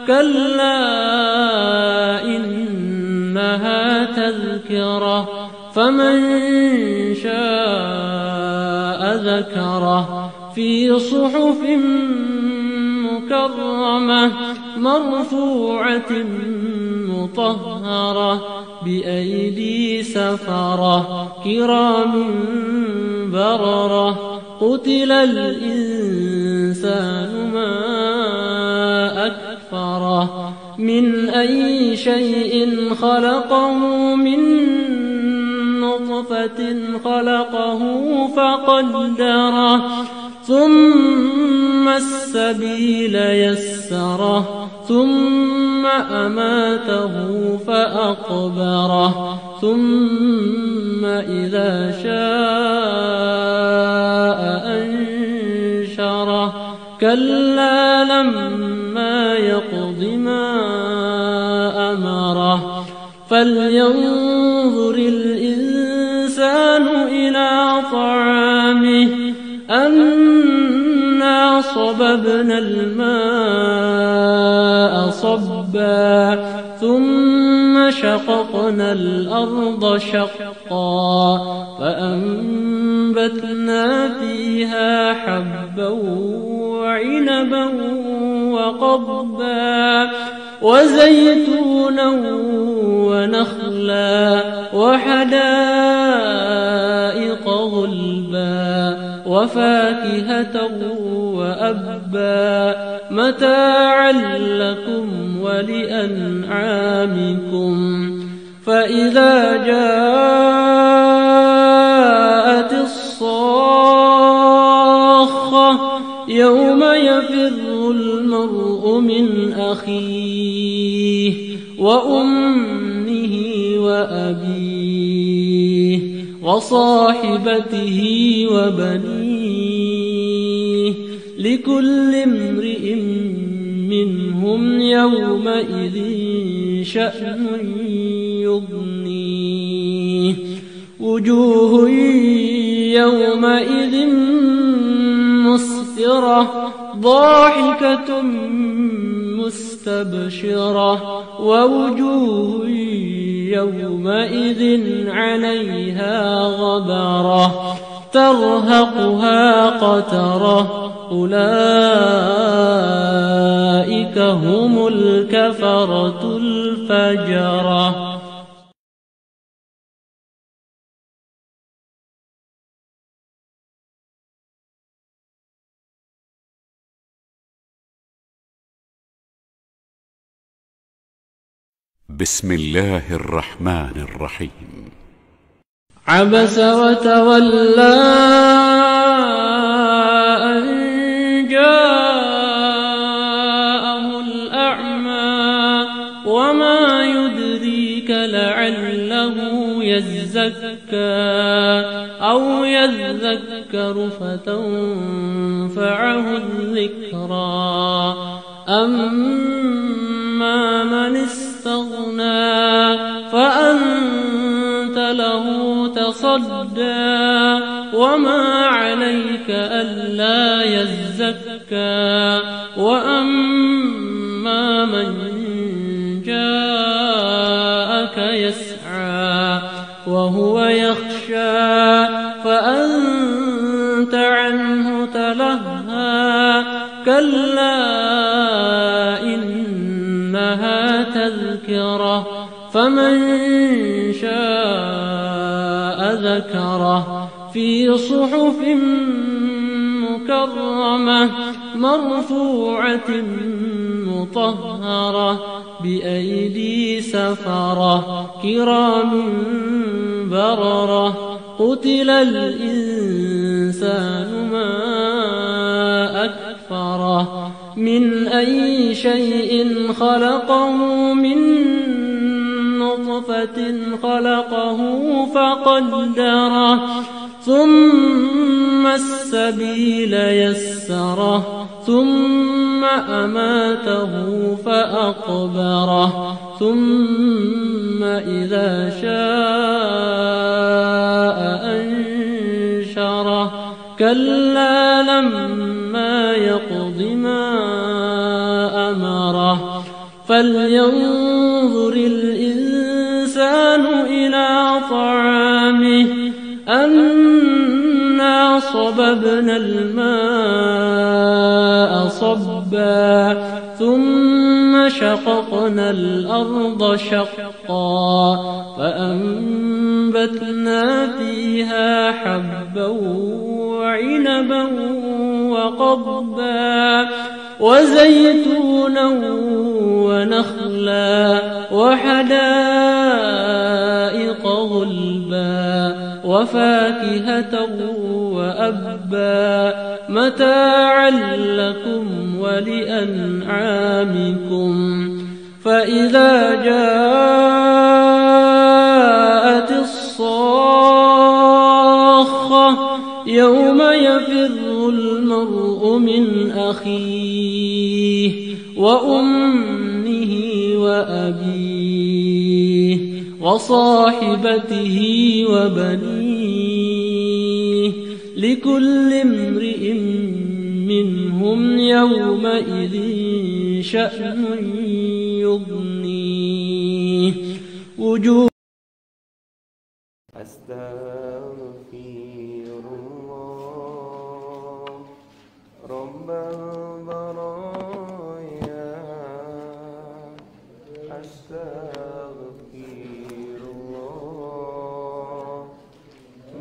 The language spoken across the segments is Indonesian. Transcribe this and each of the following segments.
كلا إنها تذكرة فمن شاء ذكره في صحف مكرمة مرفوعة مطهرة بأيدي سفرة كرام بررة قتل الإنسان ما أكفره من أي شيء خلقه من نطفة خلقه فقدره ثم السبيل يسره ثم أماته فأقبره ثم إذا شاء أنشره كلا لما يقض ما أمره فلينظر الإنسان إلى طعامه أنا صببنا الماء صبا ثم شققنا الأرض شقا فأنبتنا فيها حبا وعنبا وقضبا وزيتونا ونخلا وحدائق غلبا وفاكهة وأبا متاعا لكم ولأنعامكم فإذا جاءت الصاخة يوم يفر المرء من أخيه وأمه وأبيه وصاحبته وبنيه لكل امرئ منهم يومئذ شأن يغنيه وجوه يومئذ مسفرة ضاحكة مستبشرة ووجوه يومئذ عليها غبرة ترهقها قترة أولئك هم الكفرة الفجرة. بسم الله الرحمن الرحيم. عبس وتولى أن جاءه الأعمى وما يدريك لعله يزكى أو يذكر فتنفعه الذكرى أما من استغنى فأنت له تصدى وما عليك ألا يزكى وأما من جاءك يسعى وهو يخشى فأنت عنه تلهى كلا إنها تذكرة فمن شاء ذكره في صحف مكرمة مرفوعة مطهرة بأيدي سفرة كرام بررة قتل الإنسان ما أكفره من أي شيء خلقه من نطفة خلقه فقدره ثم السبيل يسره ثم أماته فأقبره ثم إذا شاء أنشره كلا لما يقض ما أمره فلينظر الإنسان إلى طعامه أنا صببنا الماء صبا ثم شققنا الأرض شقا فأنبتنا فيها حبا وعنبا وقضبا وزيتونا ونخلا وحدائق غلبا وفاكهة وأبا متاعا لكم ولأنعامكم فإذا جاءت الصاخة يوم يفر المرء من أخيه وأمه وأبيه وصاحبته وبنيه لكل امرئ منهم يومئذ شأن يغنيه وجوه أستغفر الله رب البرايا أستغفر الله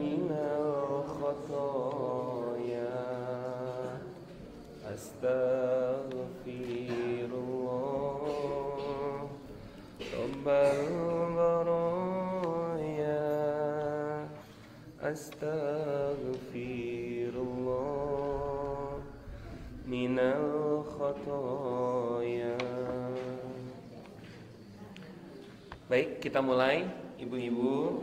من الخطايا أستغفر الله رب البرايا أستغفر الله من الخطايا. Baik, kita mulai, ibu-ibu.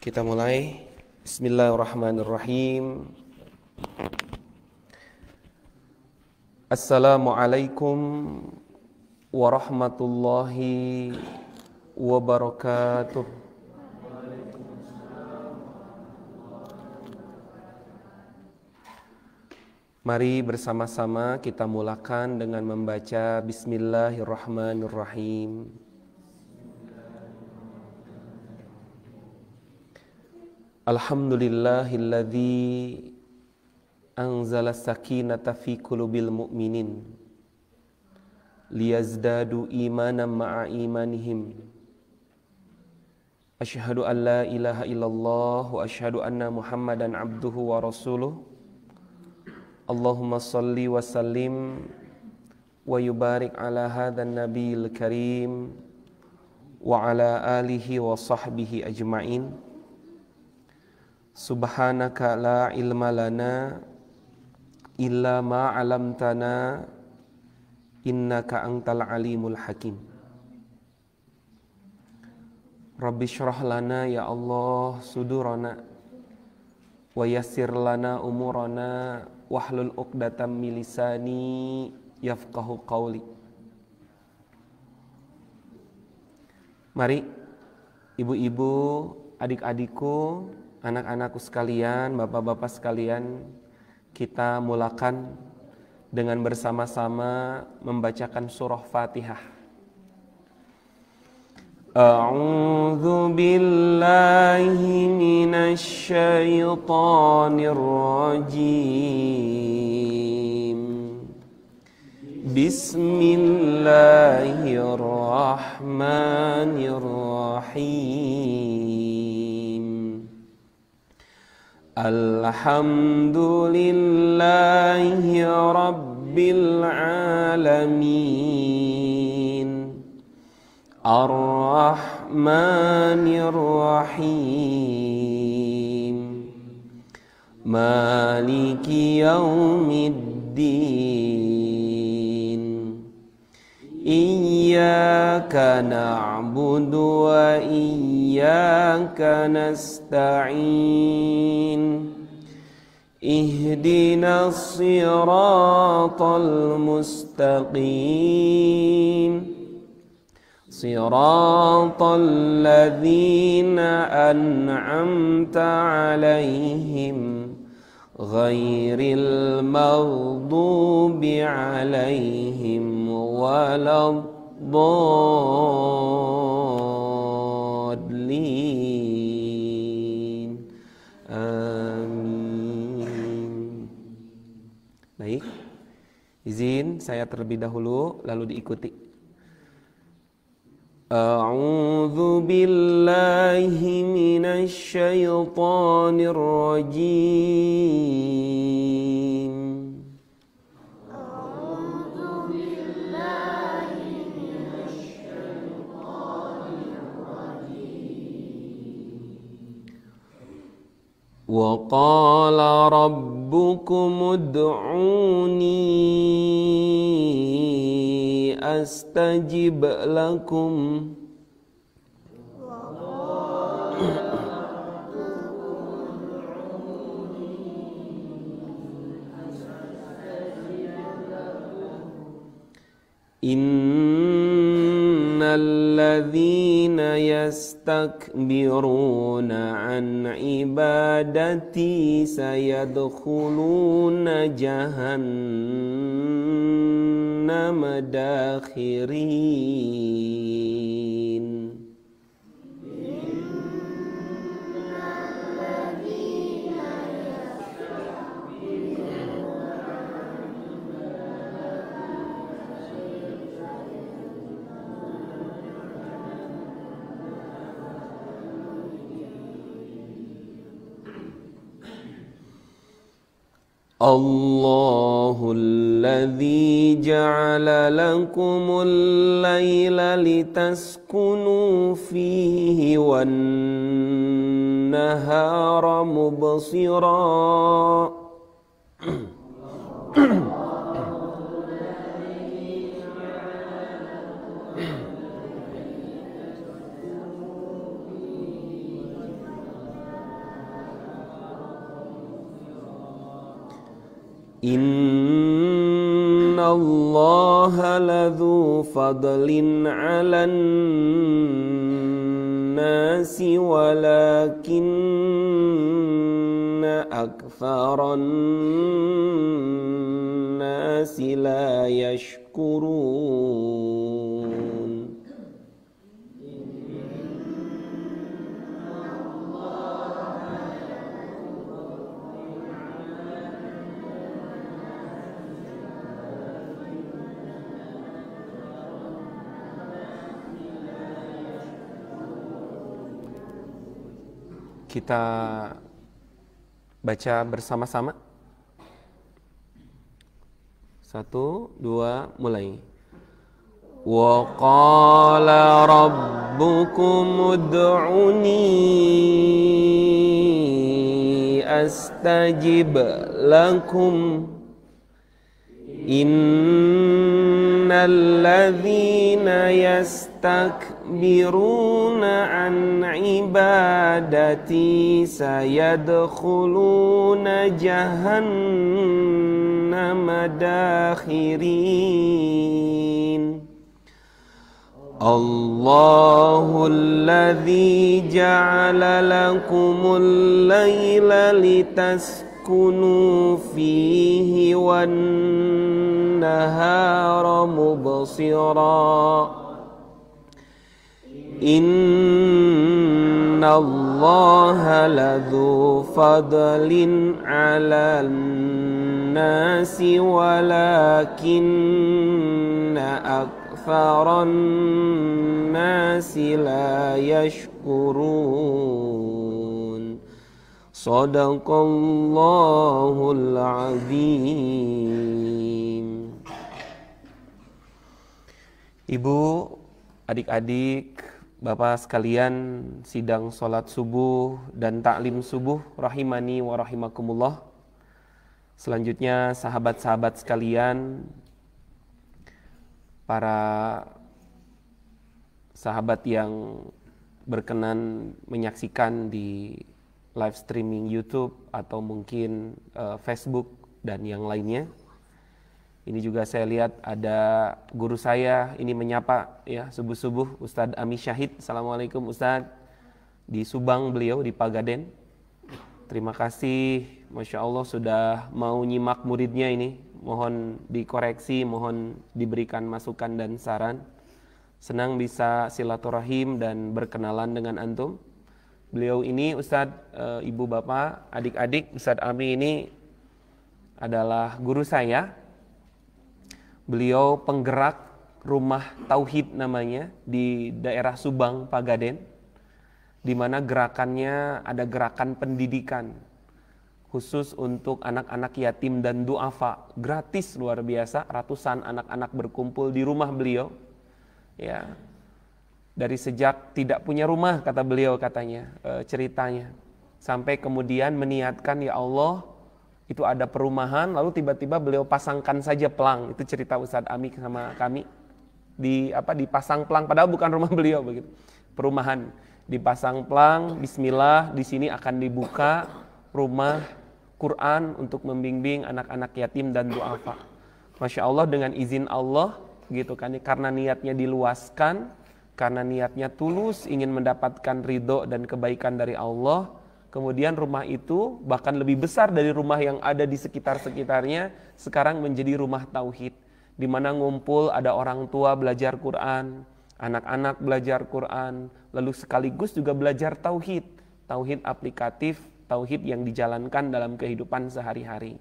Kita mulai. Bismillahirrahmanirrahim. Assalamualaikum warahmatullahi wabarakatuh. Mari bersama-sama kita mulakan dengan membaca Bismillahirrahmanirrahim. Alhamdulillahilladzi anzala sakinata fi qulubil mu'minin liyazdadu imanan ma'a imanihim. Asyhadu an la ilaha illallah wa asyhadu anna Muhammadan abduhu wa rasuluh. Allahumma salli wa sallim wa yubarik ala hadzal nabiyil karim wa ala alihi wa sahbihi ajma'in. Subhanaka la ilma lana illa ma 'allamtana innaka antal alimul hakim. Rabbi syrah lana ya Allah sudurana wa yassir lana umurana wahlul 'uqdatam min lisani yafqahu qawli. Mari ibu-ibu, adik-adikku, anak-anakku sekalian, bapak-bapak sekalian, kita mulakan dengan bersama-sama membacakan surah Fatihah. A'udzu billahi minasy syaithanir rajim. Bismillahirrahmanirrahim. Alhamdulillahi rabbil alamin. Ar-Rahmanir Rahim. Maliki yaumiddin. Iyyaka na'budu wa iyyaka nasta'in. Ihdinas siratal mustaqim. Siratal ladzina an'amta 'alaihim ghairil maghdubi alaihim waladdallin. Amin. Baik, izin saya terlebih dahulu lalu diikuti. A'udzu billahi minasy syaithanir rajim. A'udzu billahi minasy syaithanir rajim. Wa qala rabbukum ud'uni astajib lakum. Innal ladzina yastakbiruna an ibadati sayadkhuluna jahannama dakhirin. Allahul ladzi ja'ala lakumul laila litaskunu fihi wan nahara mubsira. Inna Allaha ladzu fadlin 'alan nasi walakinna aktsaran nasi la yashkurun. Kita baca bersama-sama. 1, 2, mulai. Wa qala rabbukum ud'uni astajib lakum. Innal ladzina yastakbiruna an ibadati sayadkhuluna jahannama dakhirin. Allahul ladzi ja'ala lakumul laila litaskunu fihi wan nahara mubsira. Inna Allaha ladzu fadlin 'alan nasi walakinna aktsaran nasi la yashkurun. Shadaqallahul azim. Ibu, adik-adik, bapak sekalian, sidang sholat subuh dan taklim subuh rahimani wa rahimakumullah. Selanjutnya sahabat-sahabat sekalian, para sahabat yang berkenan menyaksikan di live streaming YouTube atau mungkin Facebook dan yang lainnya. Ini juga saya lihat ada guru saya ini menyapa ya subuh-subuh, Ustadz Ami Syahid. Assalamualaikum Ustadz. Di Subang beliau, di Pagaden. Terima kasih, Masya Allah sudah mau nyimak muridnya ini. Mohon dikoreksi, mohon diberikan masukan dan saran. Senang bisa silaturahim dan berkenalan dengan antum. Beliau ini Ustadz, Ibu Bapak, adik-adik, Ustadz Ami ini adalah guru saya. Beliau penggerak Rumah Tauhid namanya di daerah Subang, Pagaden, di mana gerakannya ada gerakan pendidikan khusus untuk anak-anak yatim dan duafa, gratis luar biasa. Ratusan anak-anak berkumpul di rumah beliau. Ya, dari sejak tidak punya rumah kata beliau katanya ceritanya, sampai kemudian meniatkan ya Allah itu ada perumahan, lalu tiba-tiba beliau pasangkan saja pelang. Itu cerita Ustadz Ami sama kami. Dipasang pelang, padahal bukan rumah beliau begitu. Perumahan dipasang pelang, bismillah, di sini akan dibuka rumah Quran untuk membimbing anak-anak yatim dan duafa. Masya Allah, dengan izin Allah gitu kan, karena niatnya diluaskan, karena niatnya tulus ingin mendapatkan ridho dan kebaikan dari Allah. Kemudian rumah itu bahkan lebih besar dari rumah yang ada di sekitar-sekitarnya, sekarang menjadi rumah tauhid, di mana ngumpul ada orang tua belajar Quran, anak-anak belajar Quran, lalu sekaligus juga belajar tauhid, tauhid aplikatif, tauhid yang dijalankan dalam kehidupan sehari-hari.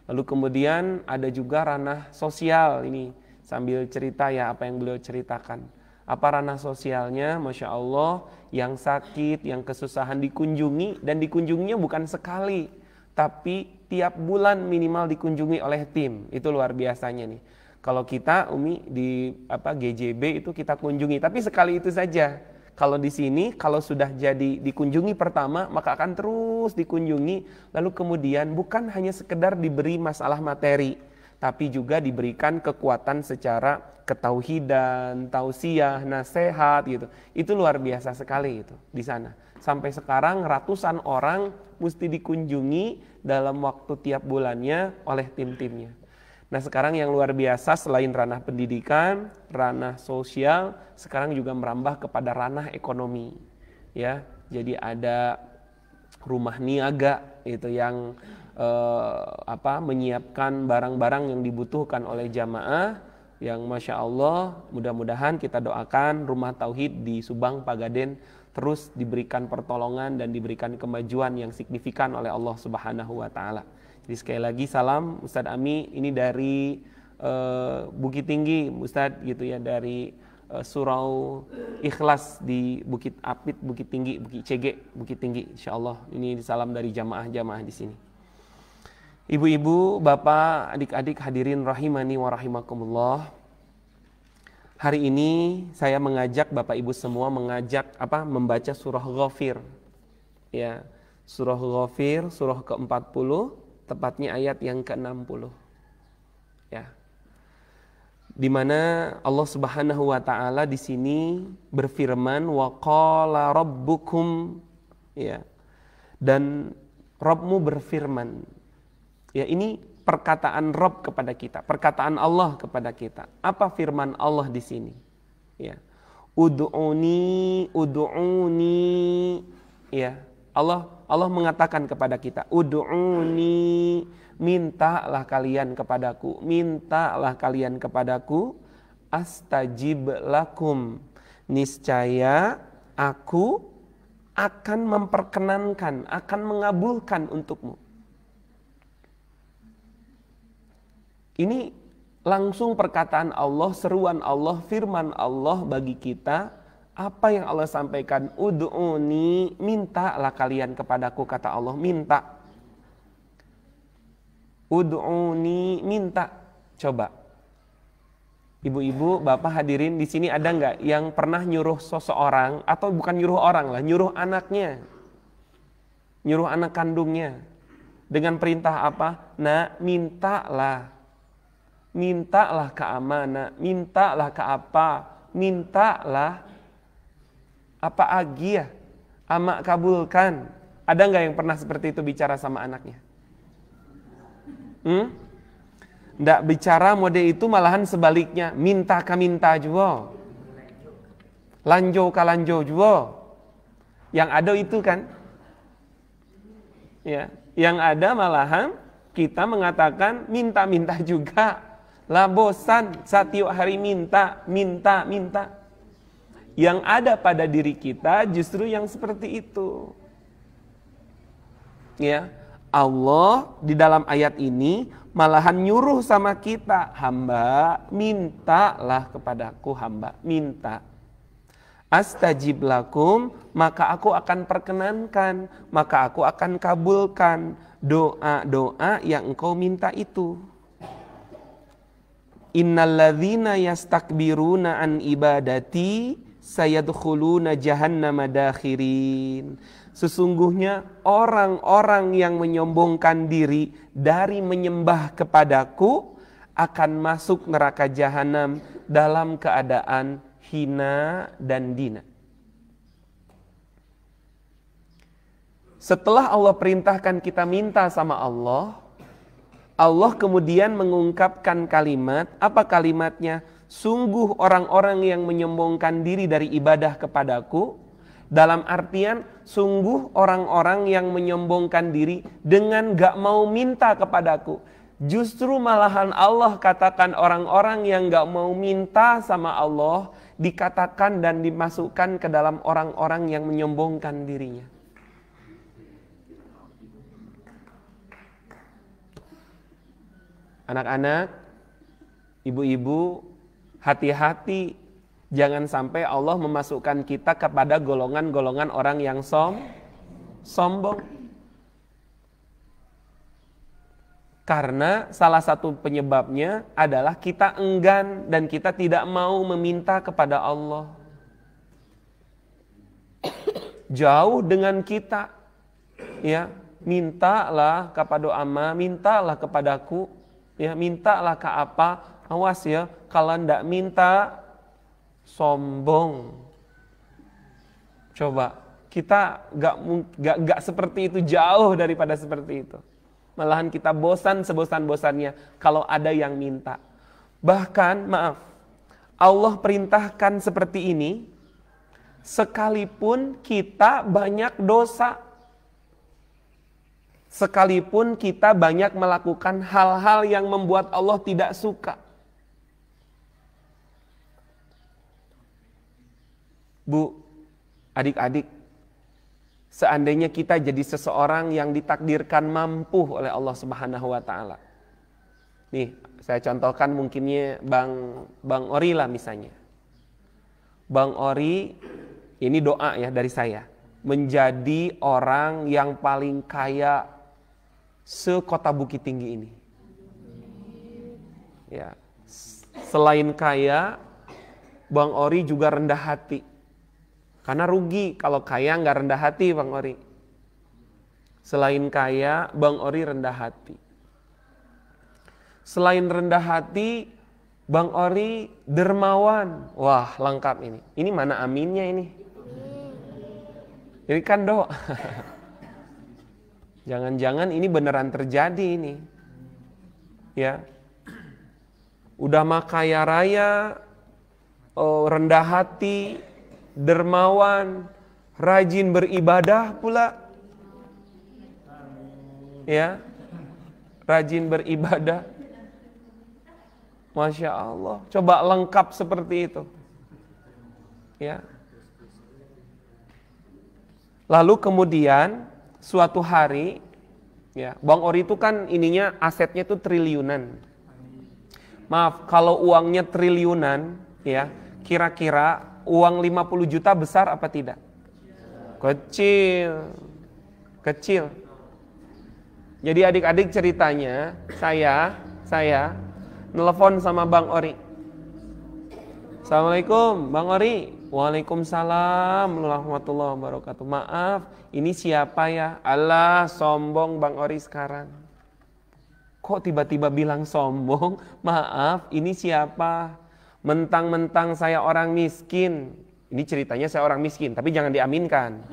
Lalu kemudian ada juga ranah sosial ini, sambil cerita ya apa yang beliau ceritakan. Apa ranah sosialnya? Masya Allah, yang sakit, yang kesusahan dikunjungi, dan dikunjunginya bukan sekali, tapi tiap bulan minimal dikunjungi oleh tim. Itu luar biasanya nih. Kalau kita Umi di GJB itu kita kunjungi, tapi sekali itu saja. Kalau di sini kalau sudah jadi dikunjungi pertama, maka akan terus dikunjungi. Lalu kemudian bukan hanya sekedar diberi masalah materi, tapi juga diberikan kekuatan secara ketauhidan, tausiah, nasihat gitu. Itu luar biasa sekali itu di sana. Sampai sekarang ratusan orang mesti dikunjungi dalam waktu tiap bulannya oleh tim-timnya. Nah sekarang yang luar biasa, selain ranah pendidikan, ranah sosial, sekarang juga merambah kepada ranah ekonomi. Ya, jadi ada rumah niaga itu yang menyiapkan barang-barang yang dibutuhkan oleh jamaah, yang Masya Allah mudah-mudahan kita doakan rumah tauhid di Subang, Pagaden terus diberikan pertolongan dan diberikan kemajuan yang signifikan oleh Allah Subhanahu wa Ta'ala. Jadi sekali lagi salam Ustadz Ami, ini dari Bukit Tinggi Ustadz gitu ya, dari Surau Ikhlas di Bukit Apit, Bukit Tinggi, Bukit Cege, Bukit Tinggi. Insyaallah ini salam dari jamaah-jamaah di sini. Ibu-ibu, bapak, adik-adik hadirin rahimani wa rahimakumullah. Hari ini saya mengajak bapak ibu semua membaca surah Ghafir. Ya, surah Ghafir, surah ke-40. Tepatnya ayat yang ke-60. Ya. Di mana Allah Subhanahu wa Ta'ala di sini berfirman, wa qala rabbukum, ya. Dan Rabbmu berfirman. Ya, ini perkataan Rabb kepada kita, perkataan Allah kepada kita. Apa firman Allah di sini? Ya. Ud'uni. Ya. Allah mengatakan kepada kita, ud'uni, mintalah kalian kepadaku, astajib lakum, niscaya aku akan memperkenankan, akan mengabulkan untukmu. Ini langsung perkataan Allah, seruan Allah, firman Allah bagi kita. Apa yang Allah sampaikan? Ud'uni, mintalah kalian kepadaku, kata Allah, minta. Ud'uni, minta. Coba. Ibu-ibu, bapak hadirin di sini ada nggak yang pernah nyuruh seseorang, atau bukan nyuruh orang lah, nyuruh anaknya, nyuruh anak kandungnya dengan perintah apa? Nah, mintalah ke amanah, mintalah ke apa? Mintalah apa agi ya? Ama kabulkan. Ada nggak yang pernah seperti itu bicara sama anaknya? Nggak bicara mode itu, malahan sebaliknya, minta ka minta juga, lanjo ka lanjo juga. Yang ada itu kan. Ya, yang ada malahan kita mengatakan minta-minta juga. Lah bosan setiap hari minta. Yang ada pada diri kita justru yang seperti itu. Ya, Allah di dalam ayat ini malahan nyuruh sama kita, hamba mintalah kepadaku, hamba minta. Astajib lakum, maka aku akan perkenankan, maka aku akan kabulkan doa-doa yang engkau minta itu. Innalladzina yastakbiruna an ibadati sayadkhuluna jahannama dakhirin. Sesungguhnya orang-orang yang menyombongkan diri dari menyembah kepadaku akan masuk neraka jahanam dalam keadaan hina dan dina. Setelah Allah perintahkan kita minta sama Allah, Allah kemudian mengungkapkan kalimat, apa kalimatnya? Sungguh orang-orang yang menyombongkan diri dari ibadah kepadaku, dalam artian sungguh orang-orang yang menyombongkan diri dengan gak mau minta kepadaku. Justru malahan Allah katakan orang-orang yang gak mau minta sama Allah dikatakan dan dimasukkan ke dalam orang-orang yang menyombongkan dirinya. Anak-anak, ibu-ibu, hati-hati. Jangan sampai Allah memasukkan kita kepada golongan-golongan orang yang sombong. Karena salah satu penyebabnya adalah kita enggan dan kita tidak mau meminta kepada Allah. Jauh dengan kita. Ya, mintalah kepada amma, mintalah kepadaku, ya, mintalah ke apa? Awas ya, kalau ndak minta sombong. Coba kita gak seperti itu, jauh daripada seperti itu. Malahan kita bosan sebosan-bosannya kalau ada yang minta. Bahkan maaf, Allah perintahkan seperti ini sekalipun kita banyak dosa, sekalipun kita banyak melakukan hal-hal yang membuat Allah tidak suka. Bu, adik-adik, seandainya kita jadi seseorang yang ditakdirkan mampu oleh Allah Subhanahu wa taala. Nih, saya contohkan mungkinnya Bang Ori lah misalnya. Bang Ori, ini doa ya dari saya, menjadi orang yang paling kaya se-Kota Bukit Tinggi ini. Ya. Selain kaya, Bang Ori juga rendah hati. Karena rugi kalau kaya nggak rendah hati, Bang Ori. Selain kaya, Bang Ori rendah hati. Selain rendah hati, Bang Ori dermawan. Wah, lengkap ini. Ini mana aminnya ini? Ini kan doa. Jangan-jangan ini beneran terjadi ini. Ya. Udah mah kaya raya, rendah hati, dermawan, rajin beribadah pula. Ya. Rajin beribadah. Masya Allah. Coba lengkap seperti itu. Ya. Lalu kemudian suatu hari, ya, Bang Ori itu kan ininya asetnya itu triliunan. Maaf, kalau uangnya triliunan, ya, kira-kira uang 50 juta besar apa tidak? Kecil. Jadi adik-adik ceritanya, saya nelpon sama Bang Ori. Assalamualaikum Bang Ori. Waalaikumsalam warahmatullahi wabarakatuh. Maaf, ini siapa ya? Alah, sombong Bang Ori sekarang. Kok tiba-tiba bilang sombong? Maaf, ini siapa? Mentang-mentang saya orang miskin. Ini ceritanya saya orang miskin, tapi jangan diaminkan.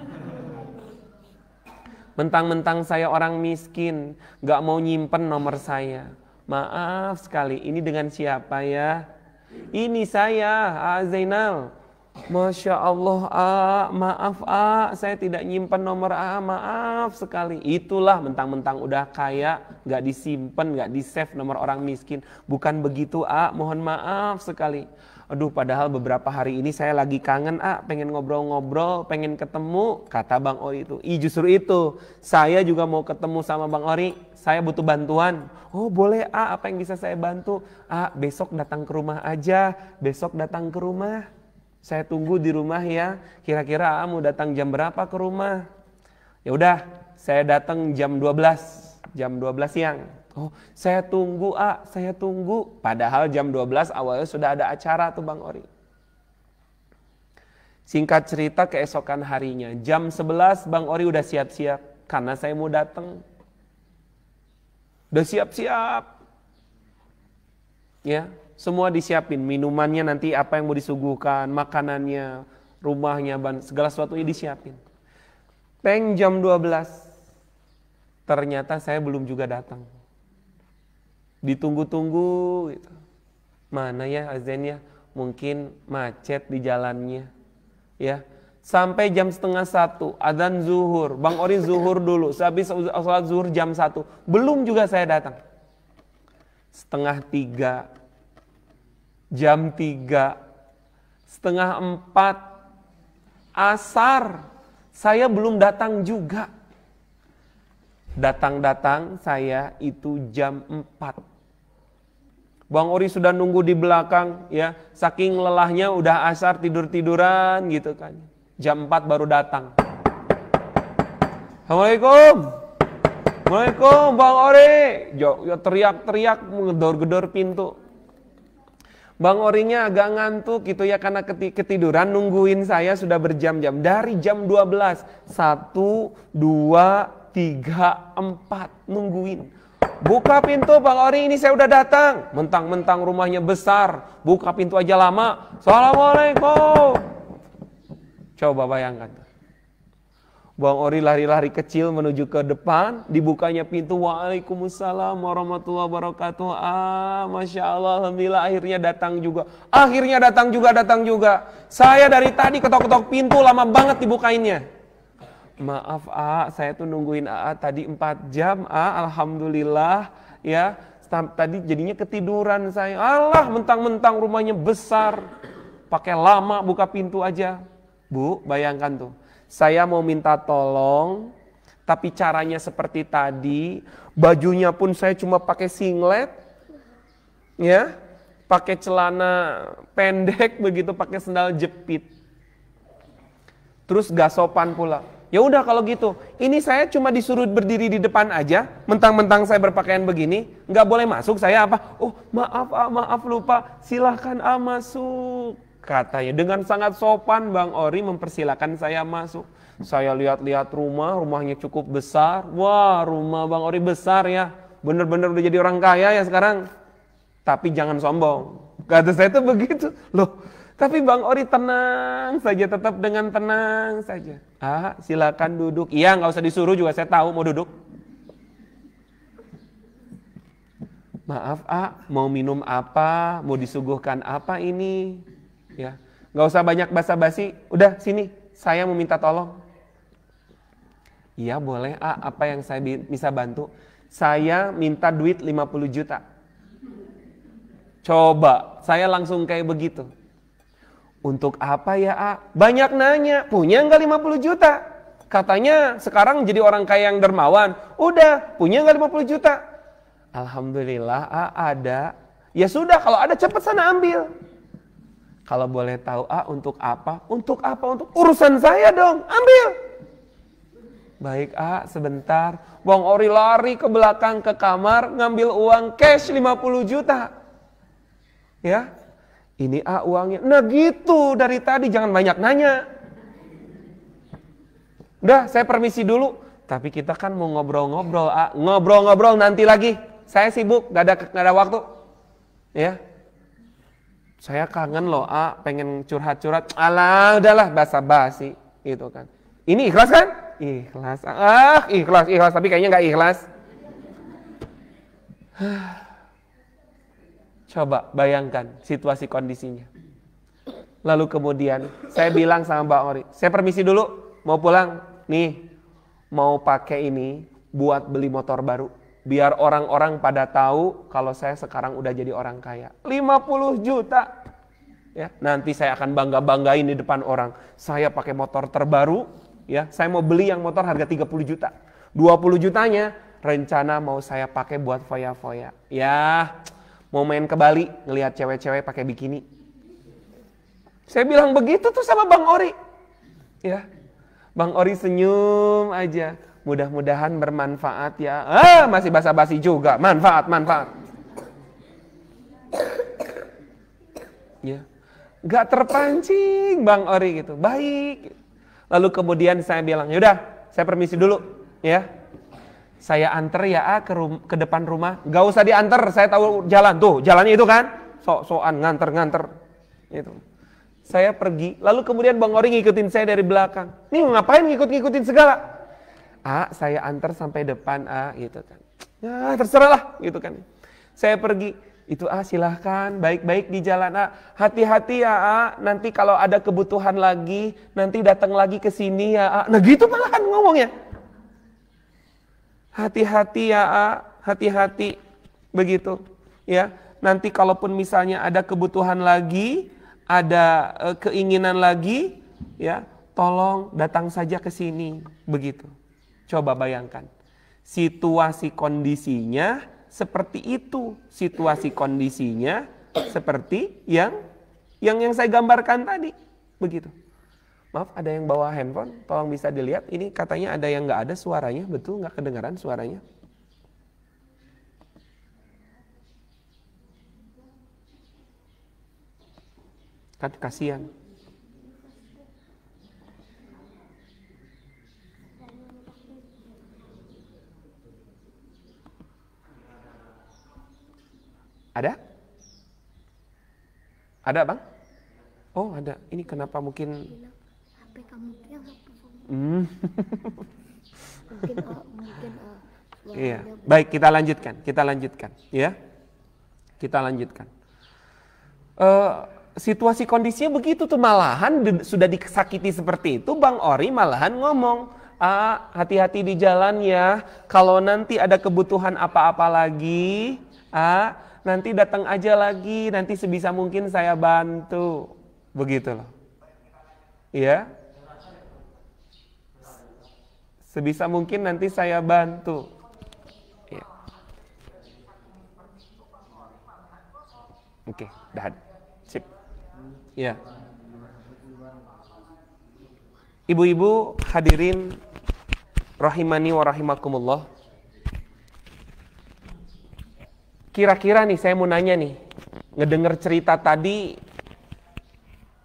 Mentang-mentang saya orang miskin, gak mau nyimpen nomor saya. Maaf sekali, ini dengan siapa ya? Ini saya, Zainal. Masya Allah, maaf saya tidak nyimpan nomor maaf sekali. Itulah mentang-mentang udah kaya, nggak disimpan, nggak di-save nomor orang miskin. Bukan begitu mohon maaf sekali. Aduh, padahal beberapa hari ini saya lagi kangen pengen ngobrol-ngobrol, pengen ketemu, kata Bang Ori itu. Justru itu, saya juga mau ketemu sama Bang Ori, saya butuh bantuan. Oh boleh apa yang bisa saya bantu? Besok datang ke rumah aja, besok datang ke rumah. Saya tunggu di rumah ya. Kira-kira mau datang jam berapa ke rumah? Ya udah, saya datang jam 12. Jam 12 siang. Oh, saya tunggu saya tunggu. Padahal jam 12 awalnya sudah ada acara tuh Bang Ori. Singkat cerita keesokan harinya, jam 11 Bang Ori udah siap-siap karena saya mau datang. Udah siap-siap. Ya. Semua disiapin, minumannya nanti apa yang mau disuguhkan, makanannya, rumahnya, segala sesuatunya disiapin. Peng jam 12, ternyata saya belum juga datang. Ditunggu-tunggu gitu. Mana ya azannya? Mungkin macet di jalannya. Ya. Sampai jam 12:30, adzan zuhur. Bang Ori zuhur dulu, habis sholat zuhur jam 1. Belum juga saya datang. 2:30. Jam 3, 3:30, asar, saya belum datang juga. Datang-datang saya itu jam 4. Bang Ori sudah nunggu di belakang ya, saking lelahnya udah asar tidur-tiduran gitu kan. Jam 4 baru datang. Assalamualaikum. Assalamualaikum Bang Ori. Teriak-teriak ngedor-gedor pintu. Bang Orinya agak ngantuk gitu ya karena ketiduran nungguin saya sudah berjam-jam. Dari jam 12, 1, 2, 3, 4 nungguin. Buka pintu Bang Ori, ini saya udah datang. Mentang-mentang rumahnya besar, buka pintu aja lama. Assalamualaikum. Coba bayangkan. Bang Ori lari-lari kecil menuju ke depan, dibukanya pintu, waalaikumsalam warahmatullahi wabarakatuh. Masya Allah, alhamdulillah akhirnya datang juga. Datang juga. Saya dari tadi ketok-ketok pintu, lama banget dibukainnya. Maaf saya tuh nungguin tadi 4 jam alhamdulillah ya. Tadi jadinya ketiduran saya. Allah, mentang-mentang rumahnya besar, pakai lama buka pintu aja. Bu, bayangkan tuh. Saya mau minta tolong, tapi caranya seperti tadi, bajunya pun saya cuma pakai singlet, ya, pakai celana pendek begitu, pakai sandal jepit, terus gak sopan pula. Ya udah kalau gitu, ini saya cuma disuruh berdiri di depan aja, mentang-mentang saya berpakaian begini, nggak boleh masuk. Saya apa? Oh maaf lupa, silahkan masuk. Katanya dengan sangat sopan Bang Ori mempersilahkan saya masuk. Saya lihat-lihat rumahnya cukup besar. Wah, rumah Bang Ori besar ya. Bener-bener udah jadi orang kaya ya sekarang. Tapi jangan sombong. Kata saya tuh begitu. Loh, tapi Bang Ori tenang saja, tetap dengan tenang saja. Silakan duduk. Iya, nggak usah disuruh juga, saya tahu mau duduk. Maaf mau minum apa? Mau disuguhkan apa ini? Ya, nggak usah banyak basa-basi. Udah sini, saya mau minta tolong. Iya boleh apa yang saya bisa bantu? Saya minta duit 50 juta. Coba, saya langsung kayak begitu. Untuk apa ya Banyak nanya, punya nggak 50 juta? Katanya sekarang jadi orang kaya yang dermawan. Udah, punya nggak 50 juta? Alhamdulillah ada. Ya sudah, kalau ada cepat sana ambil. Kalau boleh tahu untuk apa? Untuk apa? Untuk urusan saya dong, ambil. Baik sebentar. Bang Ori lari ke belakang ke kamar, ngambil uang cash 50 juta. Ya, ini uangnya. Nah gitu, dari tadi jangan banyak nanya. Udah, saya permisi dulu. Tapi kita kan mau ngobrol-ngobrol Ngobrol-ngobrol nanti lagi. Saya sibuk, gak ada waktu. Ya. Saya kangen loh, pengen curhat-curhat. Alah, udahlah, basa-basi gitu kan. Ini ikhlas kan? Ikhlas. Ikhlas, tapi kayaknya nggak ikhlas. Coba bayangkan situasi kondisinya. Lalu kemudian saya bilang sama Bang Ori, saya permisi dulu, mau pulang. Nih, mau pakai ini buat beli motor baru. Biar orang-orang pada tahu kalau saya sekarang udah jadi orang kaya. 50 juta. Ya, nanti saya akan bangga-banggain di depan orang. Saya pakai motor terbaru, ya. Saya mau beli yang motor harga 30 juta. 20 jutanya rencana mau saya pakai buat foya-foya. Ya, mau main ke Bali, ngelihat cewek-cewek pakai bikini. Saya bilang begitu tuh sama Bang Ori. Ya. Bang Ori senyum aja. Mudah-mudahan bermanfaat ya. Masih basa-basi juga. Manfaat. Ya. Gak terpancing Bang Ori gitu. Baik. Lalu kemudian saya bilang, yaudah saya permisi dulu ya. Saya anter ya ke depan rumah. Gak usah dianter, saya tahu jalan. Tuh jalannya itu kan. Sok-sokan nganter. Itu. Saya pergi, lalu kemudian Bang Ori ngikutin saya dari belakang. Nih ngapain ngikutin segala? Saya antar sampai depan, gitu kan. Ya terserah lah, gitu kan. Saya pergi, itu silahkan, baik-baik di jalan hati-hati ya nanti kalau ada kebutuhan lagi, nanti datang lagi ke sini ya Nah gitu malahan ngomongnya. Hati-hati ya hati-hati, begitu. Ya, nanti kalaupun misalnya ada kebutuhan lagi, ada keinginan lagi, ya, tolong datang saja ke sini, begitu. Coba bayangkan, situasi kondisinya seperti itu, situasi kondisinya seperti yang saya gambarkan tadi, begitu. Maaf, ada yang bawa handphone, tolong bisa dilihat. Ini katanya ada yang nggak ada suaranya, betul nggak kedengaran suaranya? Kan kasihan. Ada? Ada Bang? Oh ada. Ini kenapa mungkin? HP kamu yang Iya. Baik, kita lanjutkan. Ya, kita lanjutkan. Situasi kondisinya begitu tuh, malahan sudah disakiti seperti itu, Bang Ori malahan ngomong, hati-hati di jalan ya, kalau nanti ada kebutuhan apa-apa lagi, nanti datang aja lagi, nanti sebisa mungkin saya bantu, begitu loh, ya, sebisa mungkin nanti saya bantu, ya. Oke, dah. Sip. Ya. Ibu-ibu hadirin rahimani wa rahimakumullah. Kira-kira nih saya mau nanya nih, ngedenger cerita tadi,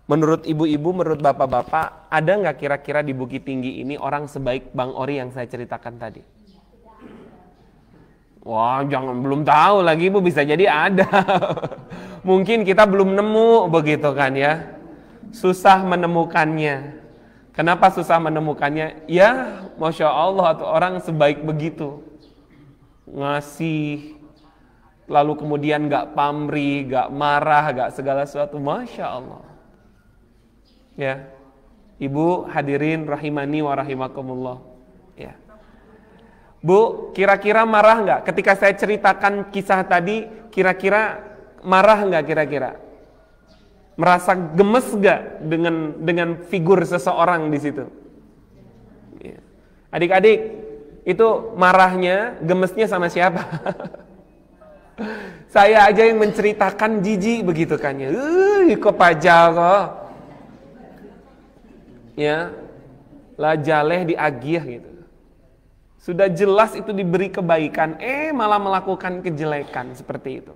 menurut ibu-ibu, menurut bapak-bapak, ada nggak kira-kira di Bukit Tinggi ini orang sebaik Bang Ori yang saya ceritakan tadi? Wah, belum tahu lagi Bu, bisa jadi ada. Mungkin kita belum nemu begitu kan ya. Susah menemukannya. Kenapa susah menemukannya? Ya, Masya Allah tuh orang sebaik begitu. Ngasih, lalu kemudian gak pamrih, gak marah, gak segala sesuatu. Masya Allah. Ya, Ibu hadirin rahimani wa rahimakumullah. Ya. Bu, kira-kira marah nggak? Ketika saya ceritakan kisah tadi, kira-kira marah nggak kira-kira? Merasa gemes nggak dengan figur seseorang di situ? Adik-adik, itu marahnya, gemesnya sama siapa? Saya aja yang menceritakan jijik begitu kan ya. Kok pajal kok. Ya, lah jaleh diagih gitu. Sudah jelas itu diberi kebaikan, malah melakukan kejelekan seperti itu.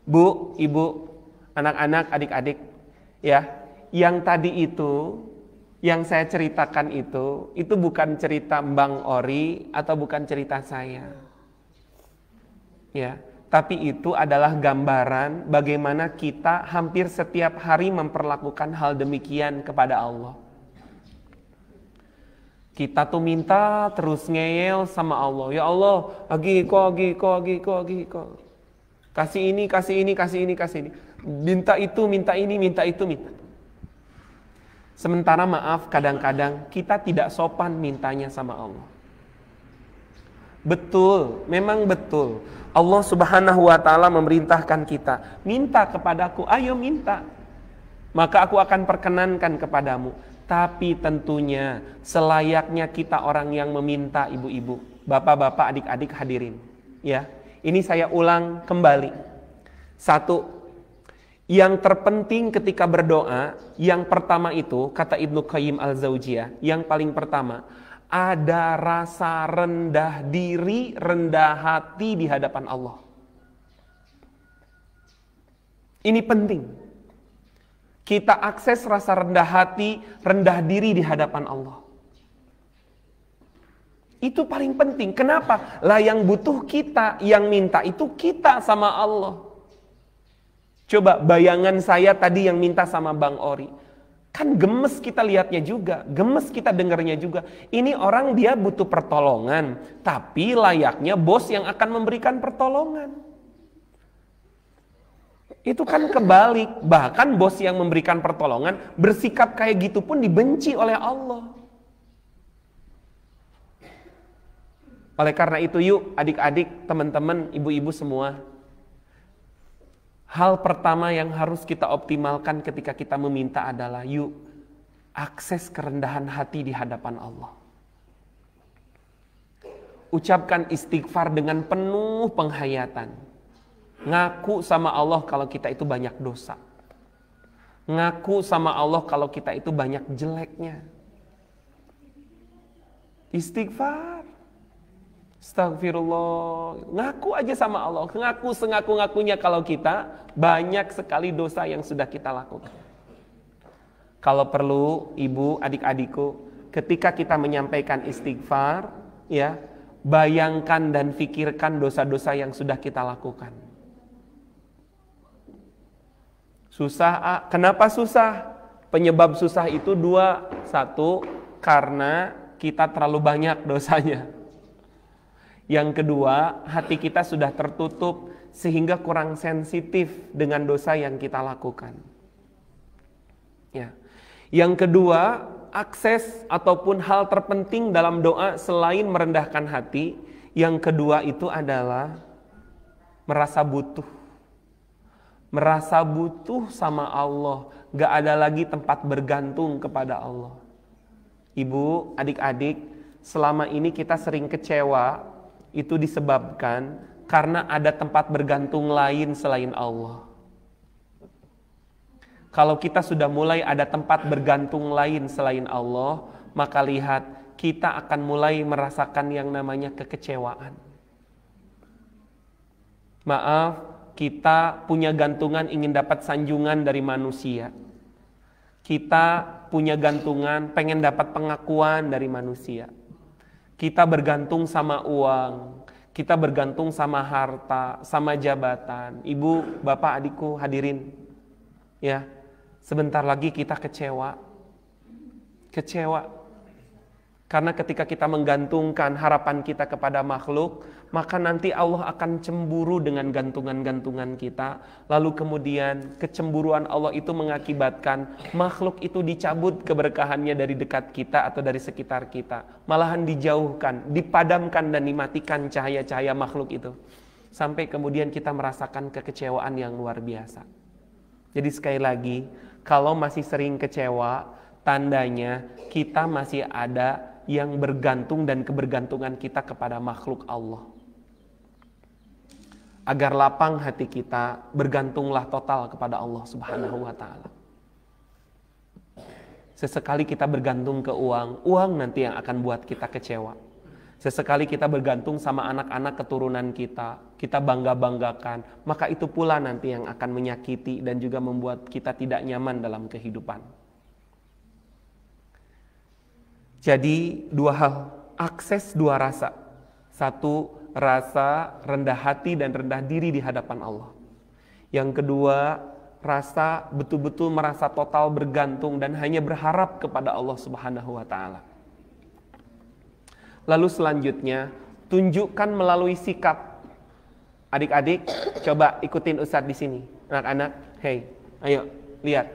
Bu, ibu, anak-anak, adik-adik, ya, yang tadi itu, yang saya ceritakan itu bukan cerita Bang Ori atau bukan cerita saya. Ya, tapi itu adalah gambaran bagaimana kita hampir setiap hari memperlakukan hal demikian kepada Allah. Kita tuh minta terus ngeyel sama Allah. Ya Allah, agi kok. Kasih ini. Minta itu, minta ini, minta itu, minta. Sementara maaf, kadang-kadang kita tidak sopan mintanya sama Allah. Betul, memang betul. Allah Subhanahu wa ta'ala memerintahkan kita, minta kepadaku, ayo minta. Maka aku akan perkenankan kepadamu. Tapi tentunya selayaknya kita orang yang meminta, ibu-ibu, bapak-bapak, adik-adik hadirin. Ya, ini saya ulang kembali. Satu, yang terpenting ketika berdoa, yang pertama itu, kata Ibnu Qayyim al-Jauziyah, yang paling pertama, ada rasa rendah diri, rendah hati di hadapan Allah. Ini penting. Kita akses rasa rendah hati, rendah diri di hadapan Allah. Itu paling penting. Kenapa? Lah yang butuh kita, yang minta itu kita sama Allah. Coba bayangan saya tadi yang minta sama Bang Ori. Kan gemes kita lihatnya juga, gemes kita dengarnya juga. Ini orang dia butuh pertolongan, tapi layaknya bos yang akan memberikan pertolongan. Itu kan kebalik, bahkan bos yang memberikan pertolongan bersikap kayak gitu pun dibenci oleh Allah. Oleh karena itu yuk adik-adik, teman-teman, ibu-ibu semua, hal pertama yang harus kita optimalkan ketika kita meminta adalah yuk akses kerendahan hati di hadapan Allah. Ucapkan istighfar dengan penuh penghayatan. Ngaku sama Allah kalau kita itu banyak dosa. Ngaku sama Allah kalau kita itu banyak jeleknya. Istighfar. Astagfirullah. Ngaku aja sama Allah. Ngaku sengaku-ngakunya kalau kita banyak sekali dosa yang sudah kita lakukan. Kalau perlu, ibu, adik-adikku, ketika kita menyampaikan istighfar, ya, bayangkan dan fikirkan dosa-dosa yang sudah kita lakukan. Susah, kenapa susah? Penyebab susah itu dua. Satu, karena kita terlalu banyak dosanya. Yang kedua, hati kita sudah tertutup sehingga kurang sensitif dengan dosa yang kita lakukan. Ya. Yang kedua, akses ataupun hal terpenting dalam doa selain merendahkan hati, yang kedua itu adalah merasa butuh. Merasa butuh sama Allah, gak ada lagi tempat bergantung kepada Allah. Ibu, adik-adik, selama ini kita sering kecewa, itu disebabkan karena ada tempat bergantung lain selain Allah. Kalau kita sudah mulai ada tempat bergantung lain selain Allah, maka lihat, kita akan mulai merasakan yang namanya kekecewaan. Maaf, kita punya gantungan ingin dapat sanjungan dari manusia. Kita punya gantungan pengen dapat pengakuan dari manusia. Kita bergantung sama uang, kita bergantung sama harta, sama jabatan. Ibu, bapak, adikku hadirin, ya, sebentar lagi kita kecewa. Karena ketika kita menggantungkan harapan kita kepada makhluk, maka nanti Allah akan cemburu dengan gantungan-gantungan kita. Lalu kemudian kecemburuan Allah itu mengakibatkan makhluk itu dicabut keberkahannya dari dekat kita atau dari sekitar kita. Malahan dijauhkan, dipadamkan dan dimatikan cahaya-cahaya makhluk itu. Sampai kemudian kita merasakan kekecewaan yang luar biasa. Jadi sekali lagi, kalau masih sering kecewa, tandanya kita masih ada yang bergantung dan kebergantungan kita kepada makhluk Allah. Agar lapang hati kita, bergantunglah total kepada Allah Subhanahu wa ta'ala. Sesekali kita bergantung ke uang, uang nanti yang akan buat kita kecewa. Sesekali kita bergantung sama anak-anak keturunan kita, kita bangga-banggakan, maka itu pula nanti yang akan menyakiti dan juga membuat kita tidak nyaman dalam kehidupan. Jadi dua hal, akses dua rasa. Satu, rasa rendah hati dan rendah diri di hadapan Allah. Yang kedua, rasa betul-betul merasa total bergantung dan hanya berharap kepada Allah Subhanahu wa ta'ala. Lalu selanjutnya, tunjukkan melalui sikap. Adik-adik, coba ikutin Ustadz di sini. Anak-anak, hey, ayo lihat.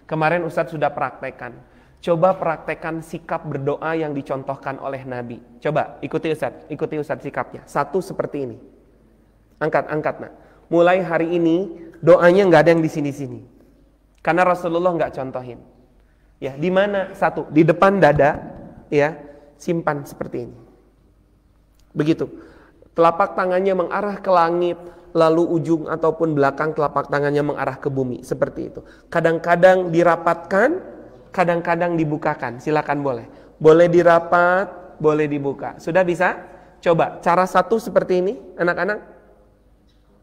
Kemarin Ustadz sudah praktekkan. Coba praktekkan sikap berdoa yang dicontohkan oleh Nabi. Coba ikuti Ustaz sikapnya. Satu seperti ini. Angkat nah. Mulai hari ini doanya nggak ada yang di sini-sini. Karena Rasulullah nggak contohin. Ya, di mana? Satu, di depan dada, ya, simpan seperti ini. Begitu. Telapak tangannya mengarah ke langit, lalu ujung ataupun belakang telapak tangannya mengarah ke bumi, seperti itu. Kadang-kadang dirapatkan, kadang-kadang dibukakan. Silakan boleh. Boleh dirapat, boleh dibuka. Sudah bisa? Coba cara satu seperti ini, anak-anak.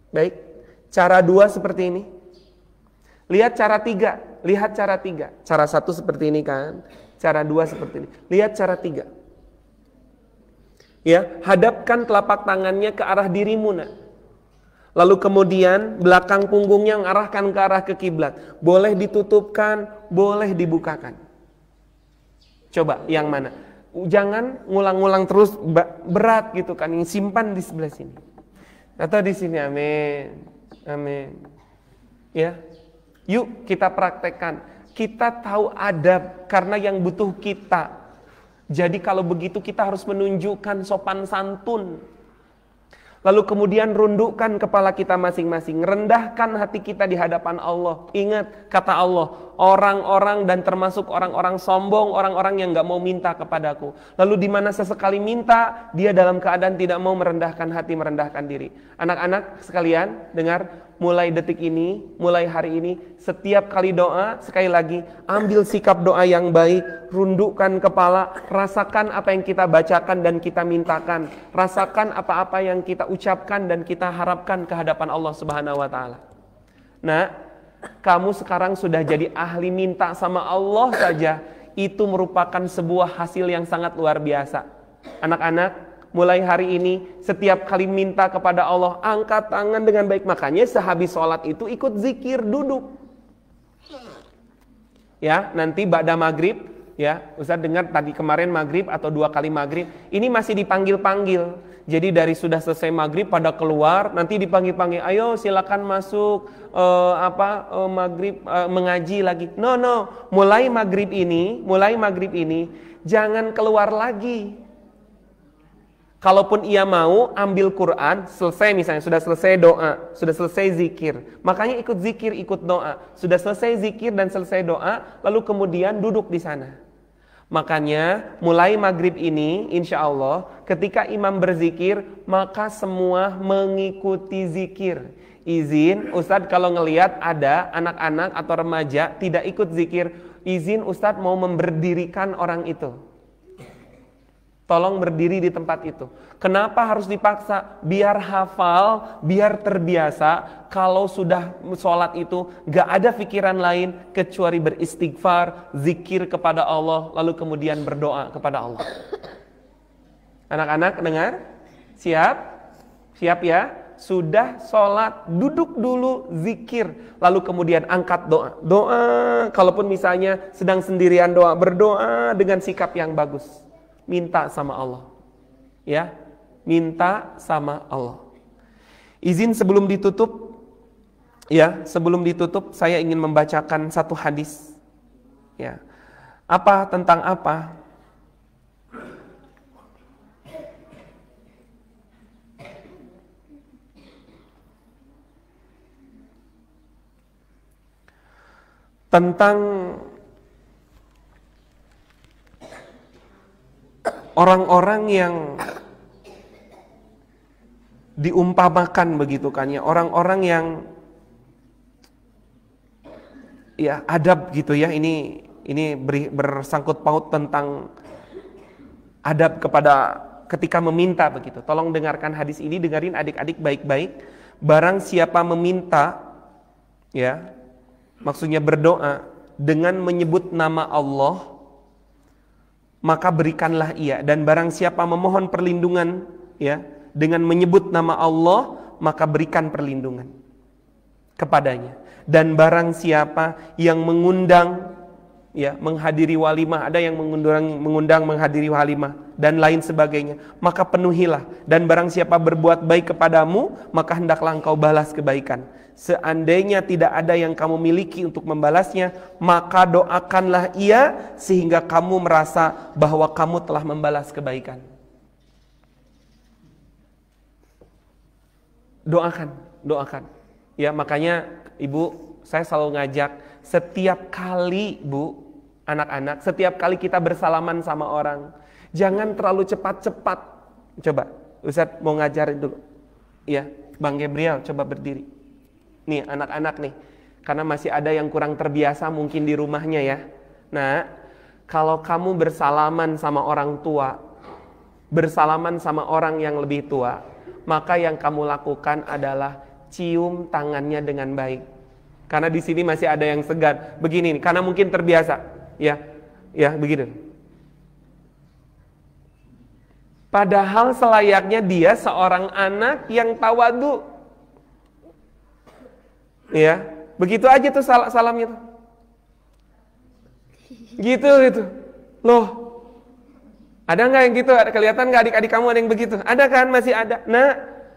Baik. Cara dua seperti ini. Lihat cara tiga. Lihat cara tiga. Cara satu seperti ini kan. Cara dua seperti ini. Lihat cara tiga. Ya, hadapkan telapak tangannya ke arah dirimu, nak. Lalu kemudian belakang punggungnya mengarahkan ke arah ke kiblat. Boleh ditutupkan, boleh dibukakan. Coba yang mana? Jangan ngulang-ngulang terus berat gitu kan. Yang simpan di sebelah sini. Atau di sini, amin. Amin. Ya. Yuk kita praktekkan. Kita tahu adab karena yang butuh kita. Jadi kalau begitu kita harus menunjukkan sopan santun. Lalu kemudian rundukkan kepala kita masing-masing. Rendahkan hati kita di hadapan Allah. Ingat kata Allah, orang-orang dan termasuk orang-orang sombong, orang-orang yang gak mau minta kepadaku. Lalu di mana sesekali minta, dia dalam keadaan tidak mau merendahkan hati, merendahkan diri. Anak-anak sekalian, dengar, mulai detik ini, mulai hari ini, setiap kali doa, sekali lagi, ambil sikap doa yang baik, rundukkan kepala, rasakan apa yang kita bacakan dan kita mintakan, rasakan apa-apa yang kita ucapkan dan kita harapkan ke hadapan Allah Subhanahu wa taala. Nah, kamu sekarang sudah jadi ahli minta sama Allah saja, itu merupakan sebuah hasil yang sangat luar biasa. Anak-anak, mulai hari ini setiap kali minta kepada Allah, angkat tangan dengan baik. Makanya sehabis sholat itu ikut zikir, duduk. Ya, nanti ba'da maghrib, ya, Ustaz dengar tadi kemarin maghrib atau 2 kali maghrib, ini masih dipanggil-panggil. Jadi dari sudah selesai maghrib pada keluar, nanti dipanggil-panggil, ayo silakan masuk maghrib mengaji lagi. No, mulai maghrib ini jangan keluar lagi. Kalaupun ia mau ambil Quran, selesai misalnya, sudah selesai doa, sudah selesai zikir. Makanya ikut zikir, ikut doa. Sudah selesai zikir dan selesai doa, lalu kemudian duduk di sana. Makanya mulai maghrib ini, insya Allah, ketika imam berzikir, maka semua mengikuti zikir. Izin, Ustadz kalau ngelihat ada anak-anak atau remaja tidak ikut zikir, izin Ustadz mau memberdirikan orang itu. Tolong berdiri di tempat itu. Kenapa harus dipaksa? Biar hafal, biar terbiasa. Kalau sudah sholat itu gak ada pikiran lain kecuali beristighfar, zikir kepada Allah, lalu kemudian berdoa kepada Allah. Anak-anak dengar? Siap? Siap ya? Sudah sholat, duduk dulu, zikir, lalu kemudian angkat doa. Doa, kalaupun misalnya sedang sendirian doa, berdoa dengan sikap yang bagus. Minta sama Allah. Ya, minta sama Allah. Izin sebelum ditutup, ya, sebelum ditutup saya ingin membacakan satu hadis. Ya. Apa tentang apa? Tentang orang-orang yang diumpamakan begitu kan ya, orang-orang yang ya adab gitu ya, ini bersangkut paut tentang adab kepada ketika meminta begitu. Tolong dengarkan hadis ini, dengerin adik-adik baik-baik. Barang siapa meminta, ya, maksudnya berdoa dengan menyebut nama Allah, maka berikanlah ia. Dan barang siapa memohon perlindungan, ya, dengan menyebut nama Allah, maka berikan perlindungan kepadanya. Dan barang siapa yang mengundang, ya, menghadiri walimah, ada yang mengundang menghadiri walimah dan lain sebagainya, maka penuhilah. Dan barang siapa berbuat baik kepadamu, maka hendaklah engkau balas kebaikan. Seandainya tidak ada yang kamu miliki untuk membalasnya, maka doakanlah ia sehingga kamu merasa bahwa kamu telah membalas kebaikan. Doakan. Ya, makanya Ibu, saya selalu ngajak setiap kali, Bu, anak-anak, setiap kali kita bersalaman sama orang, jangan terlalu cepat-cepat. Coba, Ustadz mau ngajarin dulu. Ya, Bang Gabriel coba berdiri. Nih, anak-anak nih, karena masih ada yang kurang terbiasa mungkin di rumahnya ya. Nah, kalau kamu bersalaman sama orang tua, bersalaman sama orang yang lebih tua, maka yang kamu lakukan adalah cium tangannya dengan baik. Karena di sini masih ada yang segan. Begini nih, karena mungkin terbiasa. Ya, begitu. Padahal selayaknya dia seorang anak yang tawadu. Ya, begitu aja tuh salamnya tuh. Gitu. Loh, ada nggak yang gitu? Kelihatan nggak adik-adik kamu ada yang begitu? Ada kan? Masih ada.